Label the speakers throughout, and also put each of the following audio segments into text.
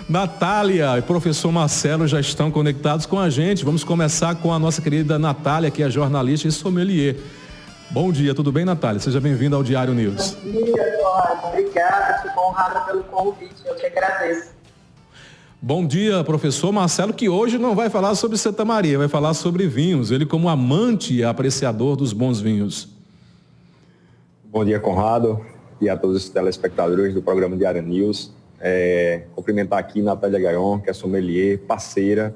Speaker 1: Natália e professor Marcelo já estão conectados com a gente. Vamos começar com a nossa querida Natália, que é jornalista e sommelier. Bom dia, tudo bem, Natália? Seja bem-vinda ao Diário News.
Speaker 2: Bom dia, Eduardo. Obrigada, fico honrada pelo convite, eu que agradeço.
Speaker 1: Bom dia, professor Marcelo, que hoje não vai falar sobre Santa Maria, vai falar sobre vinhos. Ele como amante e apreciador dos bons vinhos.
Speaker 3: Bom dia, Conrado, e a todos os telespectadores do programa Diário News. Cumprimentar aqui Natália Gayon, que é sommelier, parceira,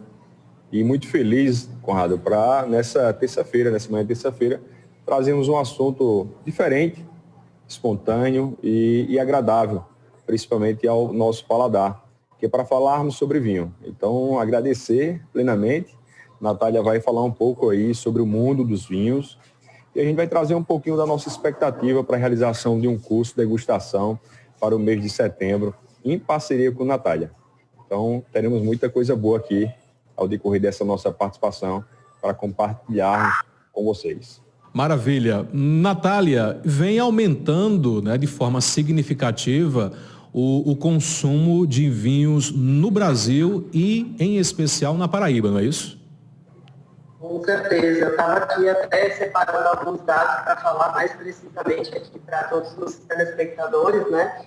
Speaker 3: e muito feliz, Conrado, para nessa manhã de terça-feira, trazermos um assunto diferente, espontâneo e agradável, principalmente ao nosso paladar, que é para falarmos sobre vinho. Então, agradecer plenamente. Natália vai falar um pouco aí sobre o mundo dos vinhos e a gente vai trazer um pouquinho da nossa expectativa para a realização de um curso de degustação para o mês de setembro, em parceria com Natália. Então, teremos muita coisa boa aqui ao decorrer dessa nossa participação para compartilhar com vocês.
Speaker 1: Maravilha. Natália, vem aumentando, de forma significativa o consumo de vinhos no Brasil e, em especial, na Paraíba, não é isso?
Speaker 2: Com certeza. Eu estava aqui até separando alguns dados para falar mais precisamente aqui para todos os telespectadores, né?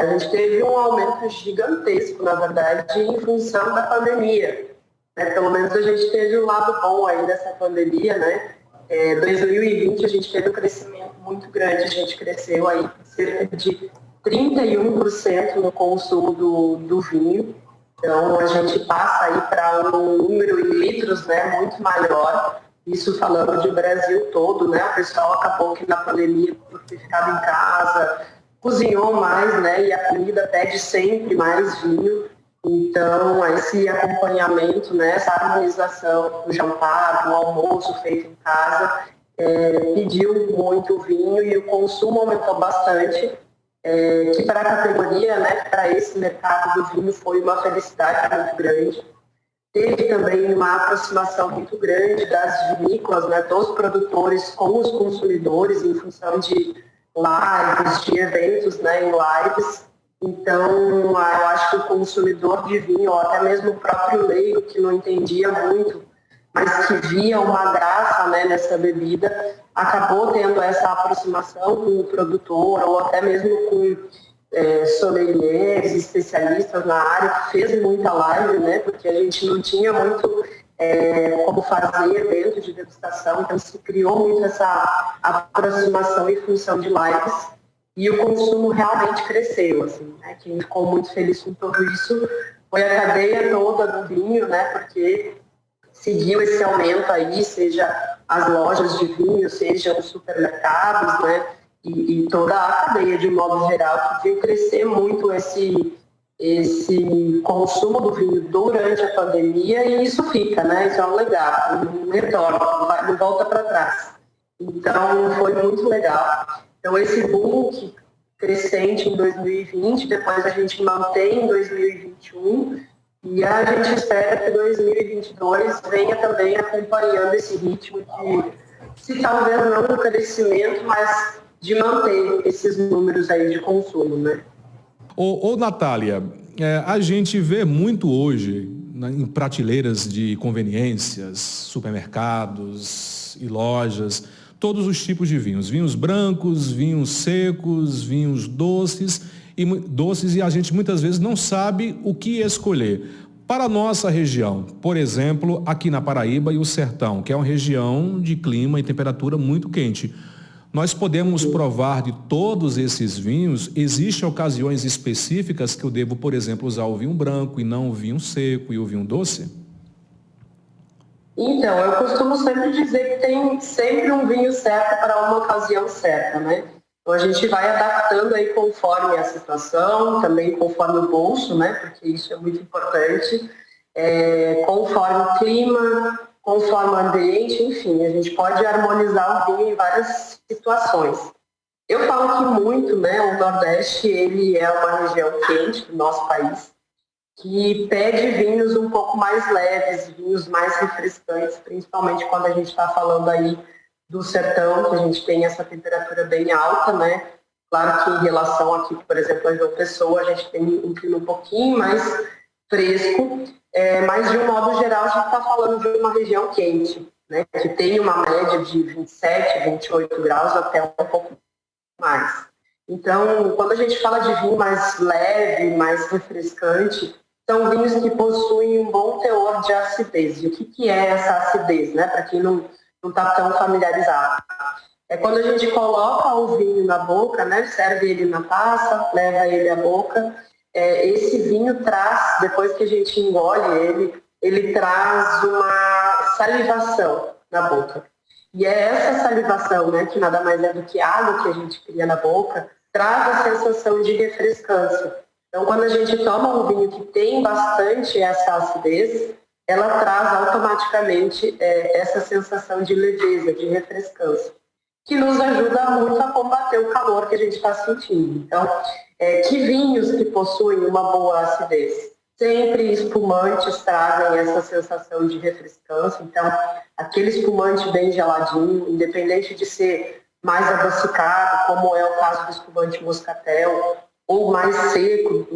Speaker 2: A gente teve um aumento gigantesco, na verdade, em função da pandemia. Pelo menos a gente teve um lado bom aí dessa pandemia, né? 2020 a gente teve um crescimento muito grande, a gente cresceu aí cerca de 31% no consumo do vinho. Então a gente passa aí para um número em litros, né, muito maior. Isso falando de Brasil todo, né? O pessoal acabou que na pandemia, por ter ficado em casa, cozinhou mais, né? E a comida pede sempre mais vinho. Então, esse acompanhamento, né? Essa harmonização do jantar, do almoço feito em casa, pediu muito vinho e o consumo aumentou bastante. Que para a categoria, né? Para esse mercado do vinho foi uma felicidade muito grande. Teve também uma aproximação muito grande das vinícolas, né? Dos produtores com os consumidores em função de lives, de eventos, né, em lives. Então, eu acho que o consumidor de vinho, ou até mesmo o próprio leigo, que não entendia muito, mas que via uma graça, né, nessa bebida, acabou tendo essa aproximação com o produtor, ou até mesmo com sommeliers, especialistas na área, que fez muita live, né, porque a gente não tinha muito como fazer dentro de degustação, então se criou muito essa aproximação em função de lives e o consumo realmente cresceu, assim, né? Quem ficou muito feliz com tudo isso foi a cadeia toda do vinho, né? Porque seguiu esse aumento aí, seja as lojas de vinho, seja os supermercados, né? E toda a cadeia de um modo geral, que viu crescer muito esse consumo do vinho durante a pandemia, e isso fica, né? Isso é um legado, não retorna, não volta para trás. Então, foi muito legal. Então, esse boom crescente em 2020, depois a gente mantém em 2021, e a gente espera que 2022 venha também acompanhando esse ritmo de, se talvez não um crescimento, mas de manter esses números aí de consumo, né?
Speaker 1: Ô Natália, a gente vê muito hoje em prateleiras de conveniências, supermercados e lojas, todos os tipos de vinhos. Vinhos brancos, vinhos secos, vinhos doces, e a gente muitas vezes não sabe o que escolher. Para a nossa região, por exemplo, aqui na Paraíba e o Sertão, que é uma região de clima e temperatura muito quente, nós podemos provar de todos esses vinhos. Existem ocasiões específicas que eu devo, por exemplo, usar o vinho branco e não o vinho seco e o vinho doce?
Speaker 2: Então, eu costumo sempre dizer que tem sempre um vinho certo para uma ocasião certa, né? Então, a gente vai adaptando aí conforme a situação, também conforme o bolso, né? Porque isso é muito importante, conforme o clima, conforme o ambiente, enfim, a gente pode harmonizar o vinho em várias situações. Eu falo que muito, né, o Nordeste, ele é uma região quente do nosso país, que pede vinhos um pouco mais leves, vinhos mais refrescantes, principalmente quando a gente está falando aí do sertão, que a gente tem essa temperatura bem alta, né? Claro que em relação aqui, por exemplo, a João Pessoa, a gente tem um clima um pouquinho mais fresco, mas de um modo geral a gente está falando de uma região quente, né, que tem uma média de 27, 28 graus até um pouco mais. Então, quando a gente fala de vinho mais leve, mais refrescante, são vinhos que possuem um bom teor de acidez. E o que é essa acidez, né? Para quem não está tão familiarizado. É quando a gente coloca o vinho na boca, né? Serve ele na taça, leva ele à boca. Esse vinho traz, depois que a gente engole ele traz uma salivação na boca. E é essa salivação, né, que nada mais é do que água que a gente cria na boca, traz a sensação de refrescância. Então, quando a gente toma um vinho que tem bastante essa acidez, ela traz automaticamente essa sensação de leveza, de refrescância, que nos ajuda muito a combater o calor que a gente está sentindo. Então, que vinhos que possuem uma boa acidez? Sempre espumantes trazem essa sensação de refrescância. Então, aquele espumante bem geladinho, independente de ser mais adocicado, como é o caso do espumante moscatel, ou mais seco,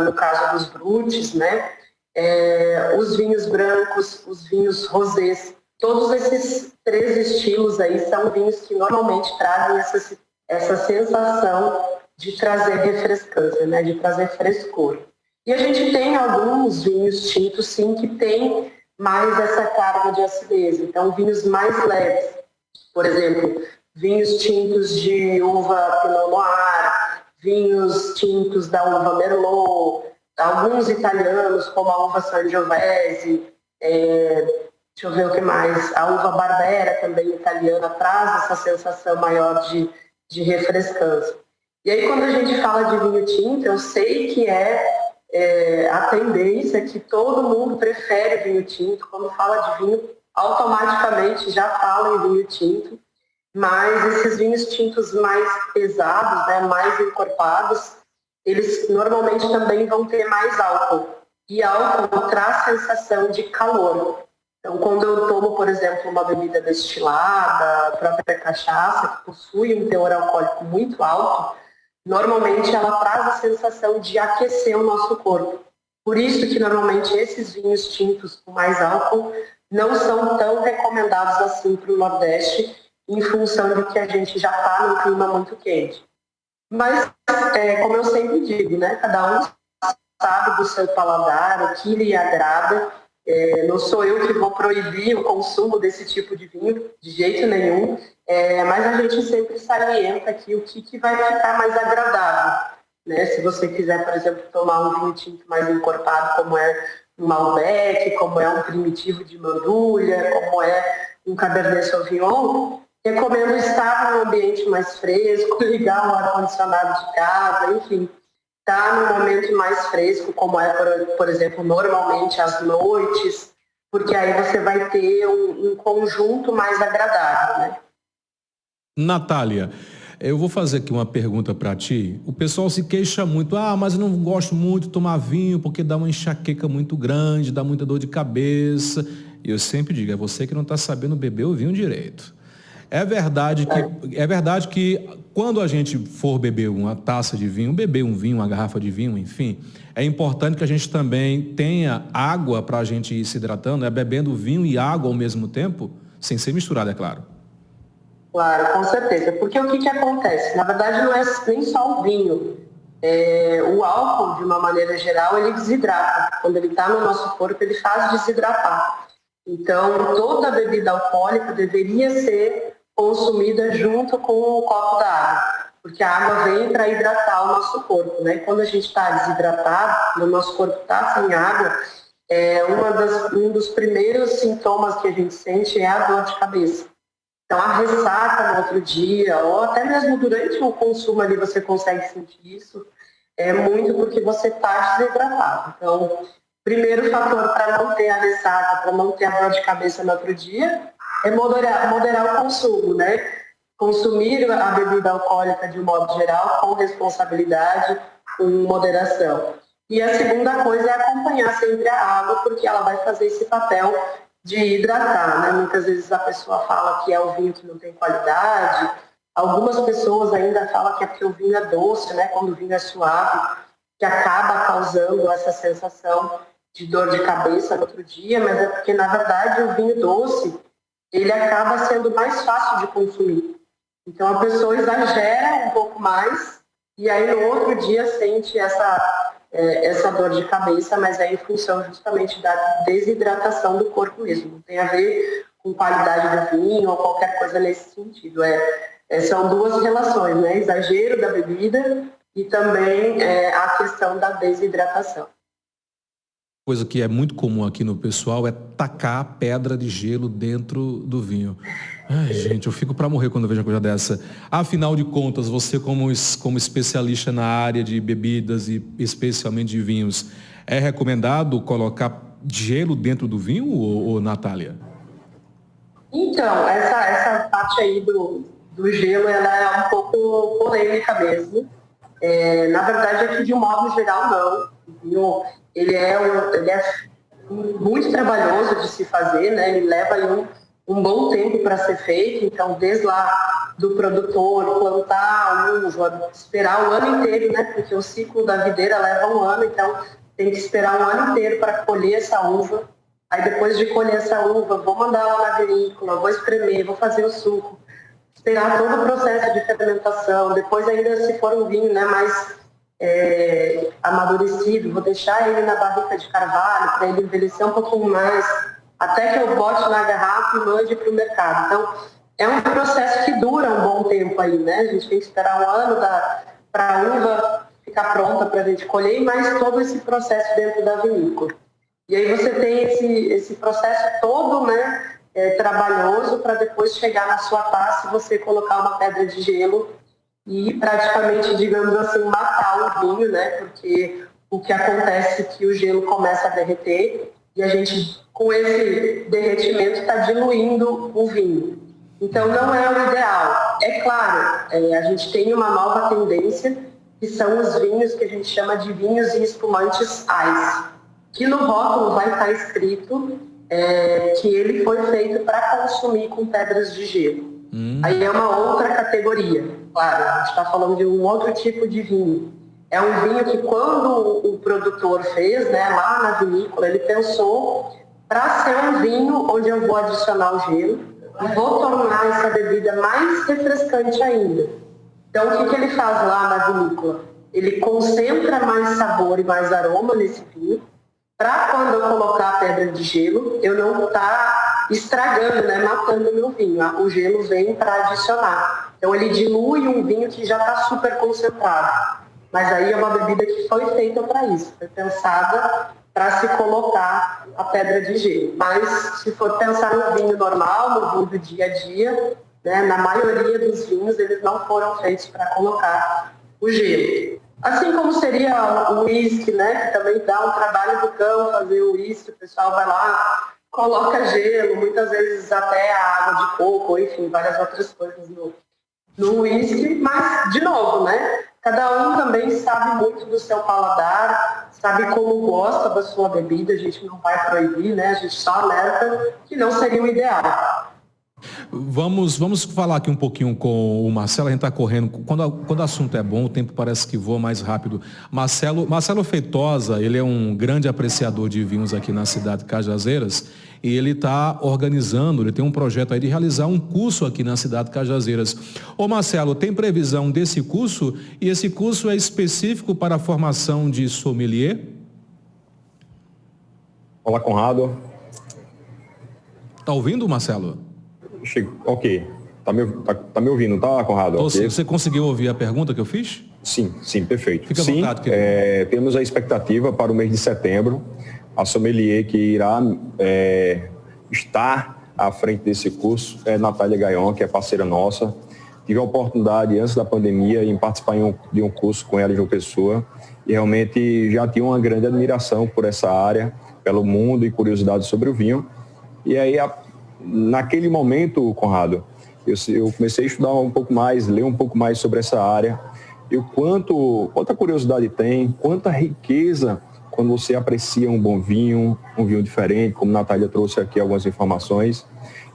Speaker 2: no caso dos brutes, né? Os vinhos brancos, os vinhos rosés. Todos esses 3 estilos aí são vinhos que normalmente trazem essa sensação de trazer refrescância, né? De trazer frescor. E a gente tem alguns vinhos tintos, sim, que tem mais essa carga de acidez. Então, vinhos mais leves. Por exemplo, vinhos tintos de uva Pinot Noir, vinhos tintos da uva Merlot, alguns italianos, como a uva Sangiovese, deixa eu ver o que mais, a uva Barbera, também italiana, traz essa sensação maior de refrescância. E aí, quando a gente fala de vinho tinto, eu sei que a tendência que todo mundo prefere vinho tinto. Quando fala de vinho, automaticamente já fala em vinho tinto, mas esses vinhos tintos mais pesados, né, mais encorpados, eles normalmente também vão ter mais álcool, e álcool traz sensação de calor. Então, quando eu tomo, por exemplo, uma bebida destilada, a própria cachaça, que possui um teor alcoólico muito alto, normalmente ela traz a sensação de aquecer o nosso corpo. Por isso que normalmente esses vinhos tintos com mais álcool não são tão recomendados assim para o Nordeste, em função de que a gente já está num clima muito quente. Mas, como eu sempre digo, né, cada um sabe do seu paladar, o que lhe agrada. Não sou eu que vou proibir o consumo desse tipo de vinho, de jeito nenhum, mas a gente sempre salienta aqui o que vai ficar mais agradável, né? Se você quiser, por exemplo, tomar um vinho tinto mais encorpado, como é um Malbec, como é um primitivo de Mandulha, como é um Cabernet Sauvignon, recomendo estar num ambiente mais fresco, ligar o ar-condicionado de casa, enfim, estar num momento mais fresco, como é, por exemplo, normalmente às noites, porque aí você vai ter um conjunto mais agradável, né?
Speaker 1: Natália, eu vou fazer aqui uma pergunta para ti. O pessoal se queixa muito, mas eu não gosto muito de tomar vinho porque dá uma enxaqueca muito grande, dá muita dor de cabeça. E eu sempre digo, é você que não está sabendo beber o vinho direito. É verdade que quando a gente for beber uma taça de vinho, beber um vinho, uma garrafa de vinho, enfim, é importante que a gente também tenha água para a gente ir se hidratando, bebendo vinho e água ao mesmo tempo, sem ser misturado, é claro.
Speaker 2: Claro, com certeza. Porque o que acontece? Na verdade, não é nem só o vinho. O álcool, de uma maneira geral, ele desidrata. Quando ele está no nosso corpo, ele faz desidratar. Então, toda bebida alcoólica deveria ser consumida junto com o copo da água, porque a água vem para hidratar o nosso corpo, né? E quando a gente está desidratado, o nosso corpo está sem água, um dos primeiros sintomas que a gente sente é a dor de cabeça. Então, a ressaca no outro dia, ou até mesmo durante o consumo ali, você consegue sentir isso, muito porque você está desidratado. Então, primeiro fator para não ter a ressaca, para não ter a dor de cabeça no outro dia, é moderar o consumo, né? Consumir a bebida alcoólica de um modo geral com responsabilidade, com moderação. E a segunda coisa é acompanhar sempre a água, porque ela vai fazer esse papel de hidratar, né? Muitas vezes a pessoa fala que é o vinho que não tem qualidade, Algumas pessoas ainda falam que é porque o vinho é doce, né? Quando o vinho é suave, que acaba causando essa sensação de dor de cabeça no outro dia, mas é porque, na verdade, o vinho doce, ele acaba sendo mais fácil de consumir. Então, a pessoa exagera um pouco mais e aí no outro dia sente essa dor de cabeça, mas é em função justamente da desidratação do corpo mesmo. Não tem a ver com qualidade do vinho ou qualquer coisa nesse sentido. São duas relações, né? Exagero da bebida e também a questão da desidratação.
Speaker 1: Coisa que é muito comum aqui no pessoal é tacar pedra de gelo dentro do vinho. Ai, gente, eu fico para morrer quando eu vejo uma coisa dessa. Afinal de contas, você como especialista na área de bebidas e especialmente de vinhos, é recomendado colocar gelo dentro do vinho, ou Natália?
Speaker 2: Então, essa parte aí do gelo, ela é um pouco polêmica mesmo. Na verdade, aqui de um modo geral, não. O vinho, ele é muito trabalhoso de se fazer, né? Ele leva aí um bom tempo para ser feito, então desde lá do produtor plantar a uva, esperar o ano inteiro, né? Porque o ciclo da videira leva um ano, então tem que esperar um ano inteiro para colher essa uva. Aí depois de colher essa uva, vou mandar ela na vinícola, vou espremer, vou fazer o suco, esperar todo o processo de fermentação, depois ainda se for um vinho, né, mais amadurecido, vou deixar ele na barrica de carvalho para ele envelhecer um pouquinho mais, até que eu bote na garrafa e mande para o mercado. Então, é um processo que dura um bom tempo aí, né? A gente tem que esperar um ano para a uva ficar pronta para a gente colher, mas todo esse processo dentro da vinícola. E aí você tem esse processo todo, né, trabalhoso, para depois chegar na sua taça e você colocar uma pedra de gelo e praticamente, digamos assim, matar o vinho, né? Porque o que acontece é que o gelo começa a derreter e a gente, com esse derretimento, está diluindo o vinho. Então, não é o ideal. É claro, a gente tem uma nova tendência, que são os vinhos que a gente chama de vinhos e espumantes ice, que no rótulo vai estar escrito que ele foi feito para consumir com pedras de gelo. Aí é uma outra categoria. Claro, a gente está falando de um outro tipo de vinho. É um vinho que quando o produtor fez, né, lá na vinícola, ele pensou para ser um vinho onde eu vou adicionar o gelo e vou tornar essa bebida mais refrescante ainda. Então, o que ele faz lá na vinícola? Ele concentra mais sabor e mais aroma nesse vinho, para quando eu colocar a pedra de gelo, eu não estar estragando, né, matando o meu vinho. O gelo vem para adicionar. Então ele dilui um vinho que já está super concentrado. Mas aí é uma bebida que foi feita para isso, foi pensada para se colocar a pedra de gelo. Mas se for pensar no vinho normal, no vinho do dia a dia, né, na maioria dos vinhos eles não foram feitos para colocar o gelo. Assim como seria o uísque, né, que também dá um trabalho do cão fazer o uísque, o pessoal vai lá, coloca gelo, muitas vezes até a água de coco, enfim, várias outras coisas no uísque, mas, de novo, né, cada um também sabe muito do seu paladar, sabe como gosta da sua bebida, a gente não vai proibir, né, a gente só alerta que não seria o ideal.
Speaker 1: Vamos falar aqui um pouquinho com o Marcelo. A gente está correndo. Quando o assunto é bom, o tempo parece que voa mais rápido. Marcelo Feitosa, ele é um grande apreciador de vinhos aqui na cidade de Cajazeiras e ele está organizando, ele tem um projeto aí de realizar um curso aqui na cidade de Cajazeiras. Ô Marcelo, tem previsão desse curso? E esse curso é específico para a formação de sommelier?
Speaker 3: Olá, Conrado.
Speaker 1: Está ouvindo, Marcelo?
Speaker 3: Ok. Tá me ouvindo, tá, Conrado?
Speaker 1: Okay. Você conseguiu ouvir a pergunta que eu fiz?
Speaker 3: Sim, perfeito.
Speaker 1: Fica à vontade, querido.
Speaker 3: Temos a expectativa para o mês de setembro, a sommelier que irá estar à frente desse curso é Natália Gaion, que é parceira nossa. Tive a oportunidade, antes da pandemia, em participar de um curso com ela em João Pessoa e realmente já tinha uma grande admiração por essa área, pelo mundo e curiosidade sobre o vinho. E aí, naquele momento, Conrado, eu comecei a estudar um pouco mais, ler um pouco mais sobre essa área e o quanta curiosidade tem, quanta riqueza quando você aprecia um bom vinho, um vinho diferente, como a Natália trouxe aqui algumas informações.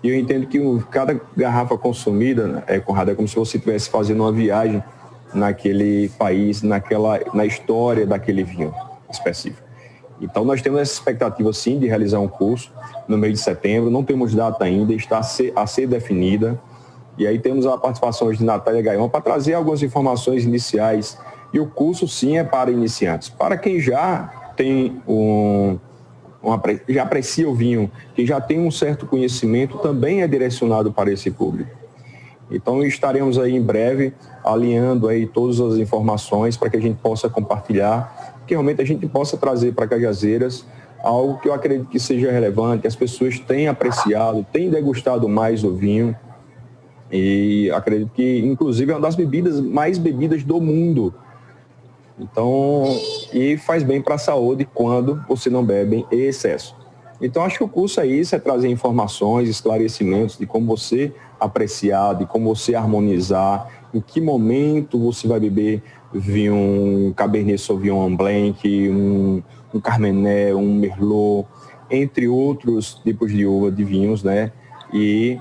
Speaker 3: E eu entendo que cada garrafa consumida, Conrado, é como se você estivesse fazendo uma viagem naquele país, na história daquele vinho específico. Então, nós temos essa expectativa, sim, de realizar um curso no mês de setembro. Não temos data ainda, está a ser definida. E aí temos a participação de Natália Gaion para trazer algumas informações iniciais. E o curso, sim, é para iniciantes. Para quem já tem já aprecia o vinho, quem já tem um certo conhecimento, também é direcionado para esse público. Então, estaremos aí em breve alinhando aí todas as informações para que a gente possa compartilhar, que realmente a gente possa trazer para Cajazeiras algo que eu acredito que seja relevante, que as pessoas tenham apreciado, tenham degustado mais o vinho. E acredito que, inclusive, é uma das bebidas mais bebidas do mundo. Então, e faz bem para a saúde quando você não bebe em excesso. Então, acho que o curso é isso, é trazer informações, esclarecimentos de como você apreciar, de como você harmonizar, em que momento você vai beber vinho, um Cabernet Sauvignon Blanc, um Carmenet, um Merlot, entre outros tipos de uva, de vinhos, né? E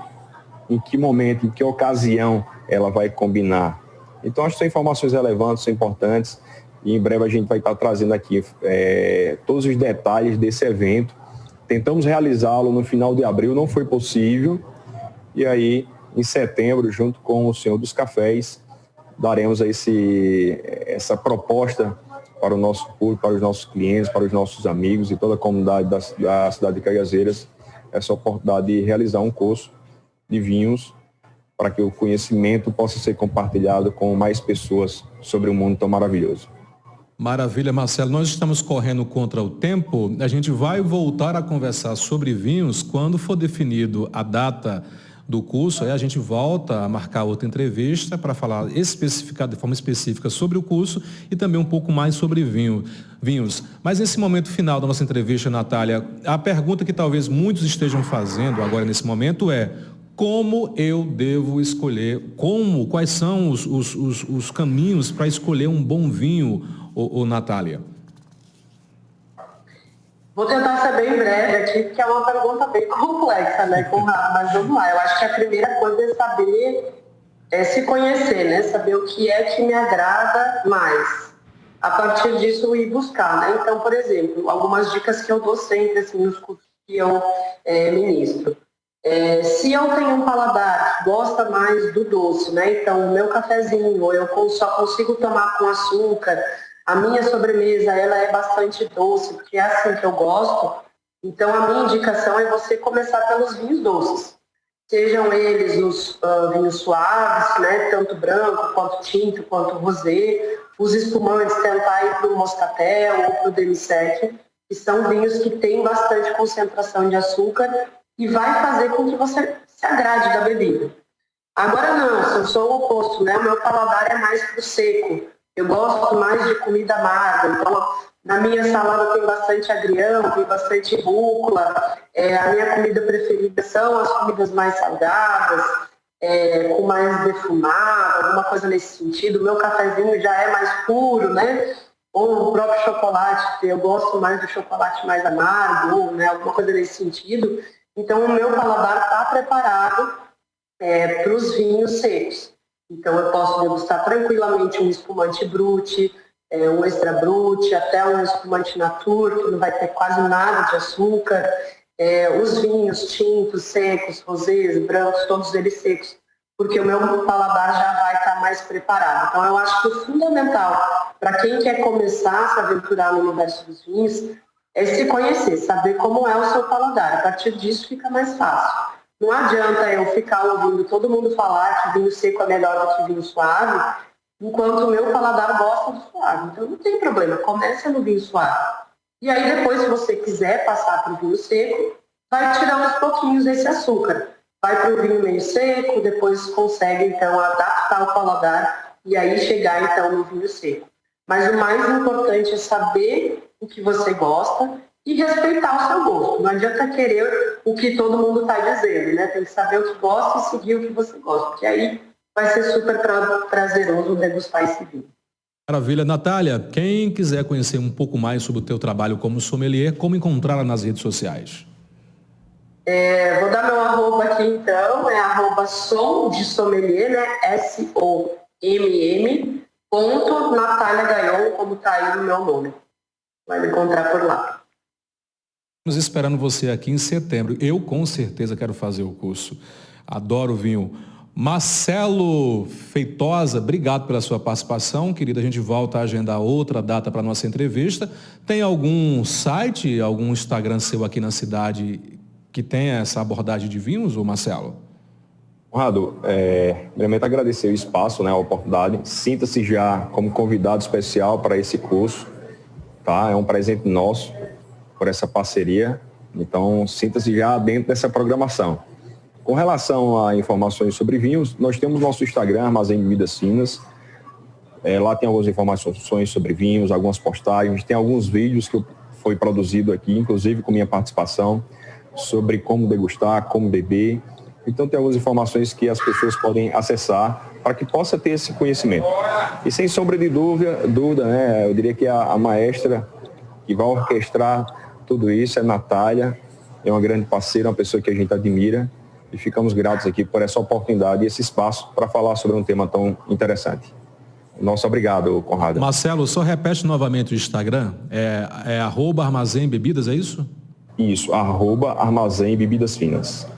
Speaker 3: em que momento, em que ocasião ela vai combinar. Então, acho que são informações relevantes, são importantes, e em breve a gente vai estar trazendo aqui todos os detalhes desse evento. Tentamos realizá-lo no final de abril, não foi possível, e aí, em setembro, junto com o Senhor dos Cafés, daremos essa proposta para o nosso público, para os nossos clientes, para os nossos amigos e toda a comunidade da cidade de Cajazeiras, essa oportunidade de realizar um curso de vinhos para que o conhecimento possa ser compartilhado com mais pessoas sobre um mundo tão maravilhoso.
Speaker 1: Maravilha, Marcelo. Nós estamos correndo contra o tempo. A gente vai voltar a conversar sobre vinhos quando for definido a data do curso. Aí a gente volta a marcar outra entrevista para falar de forma específica sobre o curso e também um pouco mais sobre vinhos. Mas nesse momento final da nossa entrevista, Natália, a pergunta que talvez muitos estejam fazendo agora nesse momento é: como eu devo escolher, quais são os caminhos para escolher um bom vinho, Natália?
Speaker 2: Vou tentar ser bem breve aqui, porque é uma pergunta bem complexa, né, Conrado? Mas vamos lá. Eu acho que a primeira coisa é saber se conhecer, né? Saber o que é que me agrada mais. A partir disso, ir buscar, né? Então, por exemplo, algumas dicas que eu dou sempre, assim, nos cursos que eu ministro. Se eu tenho um paladar que gosta mais do doce, né? Então, o meu cafezinho, eu só consigo tomar com açúcar, a minha sobremesa, ela é bastante doce, porque é assim que eu gosto. Então, a minha indicação é você começar pelos vinhos doces. Sejam eles os vinhos suaves, né? Tanto branco, quanto tinto, quanto rosé. Os espumantes, tentar ir para o moscatel ou para o demi-sec, que são vinhos que têm bastante concentração de açúcar e vai fazer com que você se agrade da bebida. Agora não, se eu sou o oposto, né? O meu paladar é mais pro seco. Eu gosto mais de comida amarga. Então, na minha salada tem bastante agrião, tem bastante rúcula. A minha comida preferida são as comidas mais salgadas, com mais defumado, alguma coisa nesse sentido. O meu cafezinho já é mais puro, né? Ou o próprio chocolate, que eu gosto mais do chocolate mais amargo, né? Alguma coisa nesse sentido. Então, o meu paladar está preparado para os vinhos secos. Então, eu posso degustar tranquilamente um espumante brut, um extra brut, até um espumante natur, que não vai ter quase nada de açúcar. Os vinhos tintos, secos, rosés, brancos, todos eles secos, porque o meu paladar já vai estar mais preparado. Então, eu acho que o fundamental para quem quer começar a se aventurar no universo dos vinhos é se conhecer, saber como é o seu paladar. A partir disso fica mais fácil. Não adianta eu ficar ouvindo todo mundo falar que vinho seco é melhor do que vinho suave, enquanto o meu paladar gosta do suave. Então não tem problema, começa no vinho suave. E aí depois, se você quiser passar para o vinho seco, vai tirar uns pouquinhos desse açúcar. Vai para o vinho meio seco, depois consegue então adaptar o paladar e aí chegar então no vinho seco. Mas o mais importante é saber o que você gosta e respeitar o seu gosto. Não adianta querer o que todo mundo está dizendo, né? Tem que saber o que gosta e seguir o que você gosta, porque aí vai ser super prazeroso degustar esse vinho.
Speaker 1: Maravilha. Natália, quem quiser conhecer um pouco mais sobre o teu trabalho como sommelier, como encontrá-la nas redes sociais?
Speaker 2: Vou dar meu arroba aqui então, @som de sommelier, né? SOMM, Natália Gaion, como tá aí no meu nome. Vai me encontrar por lá.
Speaker 1: Estamos esperando você aqui em setembro. Eu com certeza quero fazer o curso. Adoro vinho. Marcelo Feitosa, obrigado pela sua participação, querida. A gente volta a agendar outra data para a nossa entrevista. Tem algum site, algum Instagram seu aqui na cidade que tenha essa abordagem de vinhos, ou Marcelo?
Speaker 3: Conrado, primeiramente agradecer o espaço, né, a oportunidade. Sinta-se já como convidado especial para esse curso, tá? É um presente nosso por essa parceria. Então, sinta-se já dentro dessa programação. Com relação a informações sobre vinhos, nós temos nosso Instagram, Armazém Bebidas Finas. Lá tem algumas informações sobre vinhos, algumas postagens, tem alguns vídeos que foi produzido aqui, inclusive com minha participação, sobre como degustar, como beber. Então tem algumas informações que as pessoas podem acessar para que possa ter esse conhecimento. E sem sombra de dúvida, né, eu diria que a maestra que vai orquestrar tudo isso é Natália, é uma grande parceira, uma pessoa que a gente admira. E ficamos gratos aqui por essa oportunidade e esse espaço para falar sobre um tema tão interessante. Nosso obrigado, Conrado.
Speaker 1: Marcelo, só repete novamente o Instagram. É @Armazém Bebidas, é isso?
Speaker 3: Isso, @Armazém Bebidas Finas.